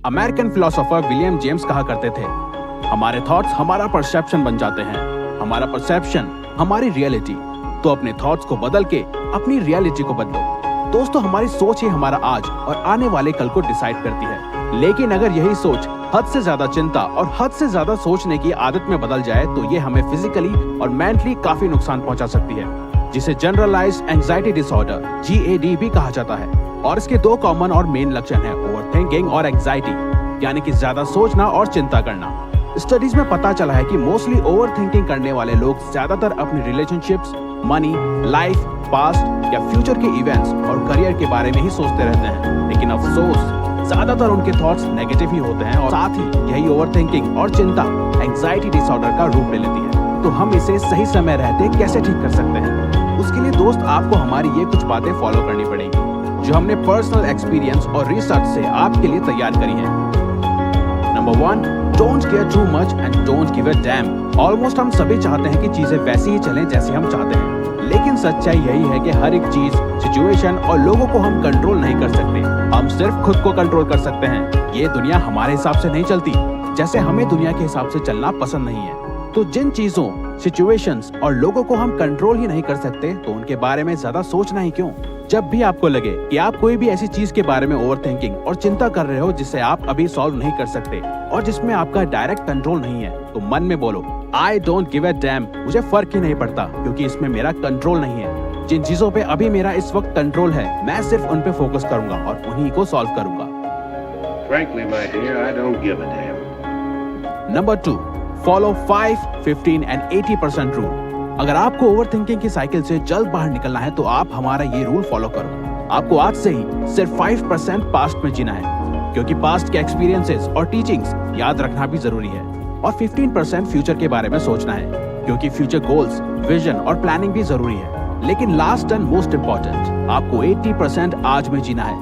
American philosopher William James कहा करते थे, हमारे थॉट्स हमारा परसेप्शन बन जाते हैं, हमारा परसेप्शन हमारी रियलिटी। तो अपने थॉट्स को बदल के अपनी रियलिटी को बदलो। दोस्तों, हमारी सोच ही हमारा आज और आने वाले कल को डिसाइड करती है। लेकिन अगर यही सोच हद से ज्यादा चिंता और हद से ज्यादा सोचने की आदत में बदल जाए तो ये हमें फिजिकली और मेंटली काफी नुकसान पहुंचा सकती है, जिसे जनरलाइज्ड एंजाइटी डिसऑर्डर GAD भी कहा जाता है। और इसके दो कॉमन और मेन लक्षण हैं, ओवरथिंकिंग और एंजाइटी, यानी कि ज्यादा सोचना और चिंता करना। स्टडीज में पता चला है कि मोस्टली ओवरथिंकिंग करने वाले लोग ज्यादातर अपनी रिलेशनशिप्स, मनी, लाइफ, पास्ट या फ्यूचर के इवेंट्स और करियर के बारे में ही सोचते रहते हैं। लेकिन अफसोस, ज्यादातर उनके थॉट्स नेगेटिव ही होते हैं और साथ ही यही ओवरथिंकिंग और चिंता एंजाइटी डिसऑर्डर का रूप ले लेती है। तो हम इसे सही समय रहते कैसे ठीक कर सकते हैं? उसके लिए दोस्त आपको हमारी ये कुछ बातें फॉलो करनी पड़ेंगी, जो हमने पर्सनल एक्सपीरियंस और रिसर्च से आपके लिए तैयार करी है। Number 1, don't care too much and don't give a dam. Almost हम सभी चाहते हैं कि चीजें वैसी ही चलें जैसे हम चाहते हैं, लेकिन सच्चाई यही है कि हर एक चीज, सिचुएशन और लोगों को हम कंट्रोल नहीं कर सकते। हम सिर्फ खुद को कंट्रोल कर सकते हैं। ये दुनिया हमारे हिसाब से नहीं चलती, जैसे हमें दुनिया के हिसाब से चलना पसंद नहीं है। तो जिन चीजों, सिचुएशंस और लोगों को हम कंट्रोल ही नहीं कर सकते, तो उनके बारे में ज्यादा सोचना ही क्यों? जब भी आपको लगे कि आप कोई भी ऐसी चीज के बारे में ओवरथिंकिंग और चिंता कर रहे हो जिसे आप अभी सॉल्व नहीं कर सकते और जिसमें आपका डायरेक्ट कंट्रोल नहीं है, तो मन में बोलो, I don't give a dam. मुझे फर्क ही नहीं पड़ता, क्योंकि इसमें मेरा कंट्रोल नहीं है। जिन चीजों पे अभी मेरा इस वक्त कंट्रोल है, मैं सिर्फ उन पे फोकस करूंगा और उन्हीं को सॉल्व करूंगा। Frankly, my dear, I don't give a damn. Number 2, follow 5, 15 and 80% rule. अगर आपको ओवरथिंकिंग की साइकिल से जल्द बाहर निकलना है तो आप हमारा ये रूल फॉलो करो। आपको आज से ही सिर्फ 5% पास्ट में जीना है, क्योंकि पास्ट के एक्सपीरियंसेस और टीचिंग्स याद रखना भी जरूरी है। और 15% फ्यूचर के बारे में सोचना है, क्योंकि फ्यूचर गोल्स, विजन और प्लानिंग भी जरूरी है। लेकिन लास्ट एंड मोस्ट इम्पोर्टेंट, आपको 80% आज में जीना है।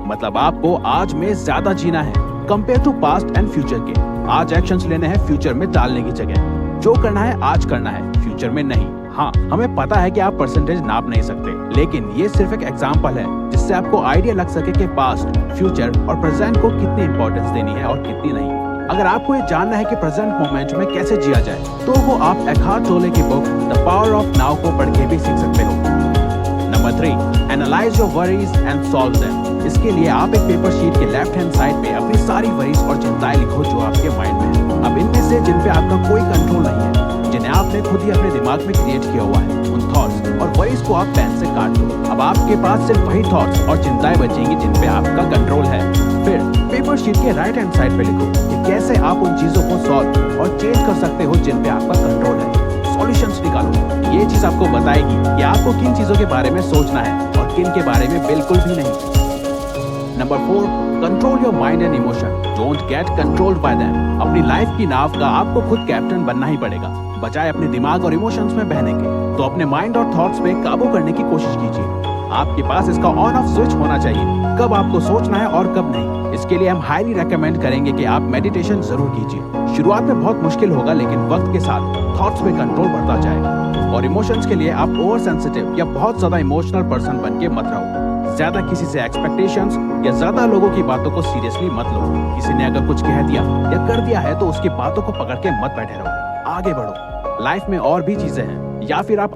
मतलब आपको आज में ज्यादा जीना है compare to past and future के। आज एक्शंस लेने हैं फ्यूचर में डालने की जगह। जो करना है आज करना है, फ्यूचर में नहीं। हाँ, हमें पता है कि आप परसेंटेज नाप नहीं सकते, लेकिन ये सिर्फ एक एग्जांपल है जिससे आपको आइडिया लग सके कि पास्ट, फ्यूचर और प्रेजेंट को कितनी इंपॉर्टेंस देनी है और कितनी नहीं। अगर आपको ये जानना है कि प्रेजेंट मोमेंट में कैसे जिया जाए, तो वो आप एकहार्ट टोले की book the power of now को पढ़ के भी सीख सकते हो। Number 3, analyse your worries and solve them. इसके लिए आप एक पेपर शीट के लेफ्ट हैंड साइड पे अपनी सारी वरीज और चिंताएं लिखो जो आपके माइंड में है। अब इनमें से जिन पे आपका कोई कंट्रोल नहीं है, जिन्हें आपने खुद ही अपने दिमाग में क्रिएट किया हुआ है, उन थॉट्स और वरीज को आप पेन से काट दो। अब आपके पास सिर्फ वही थॉट्स और चिंताएं बचेंगी जिन पे आपका कंट्रोल है। फिर पेपर शीट के राइट हैंड साइड पे लिखो कि कैसे आप उन चीजों को सॉल्व और चेंज कर सकते हो जिन पे आपका कंट्रोल है। सॉल्यूशंस निकालो। ये चीज आपको बताएगी कि आपको किन चीजों के बारे में सोचना है और किन के बारे में बिल्कुल भी नहीं। Number 4, control your mind and emotion, don't get controlled by them. अपनी लाइफ की नाव का आपको खुद कैप्टन बनना ही पड़ेगा, बजाय अपने दिमाग और इमोशंस में बहने के। तो अपने माइंड और थॉट्स पे काबू करने की कोशिश कीजिए। आपके पास इसका ऑन ऑफ स्विच होना चाहिए, कब आपको सोचना है और कब नहीं। इसके लिए हम हाईली रेकमेंड करेंगे कि आप मेडिटेशन जरूर कीजिए। शुरुआत में बहुत मुश्किल होगा, लेकिन वक्त के साथ थॉट्स पे कंट्रोल बढ़ता जाएगा। और इमोशंस के लिए आप ओवर सेंसिटिव या बहुत ज्यादा इमोशनल पर्सन बन के मत रहो। ज्यादा किसी से एक्सपेक्टेशंस या ज्यादा लोगों की बातों को सीरियसली मत लो। किसी ने अगर कुछ कह दिया या कर दिया है तो उसकी बातों को पकड़ के मत बैठे रहो, आगे बढ़ो। लाइफ में और भी चीजें हैं, या फिर आप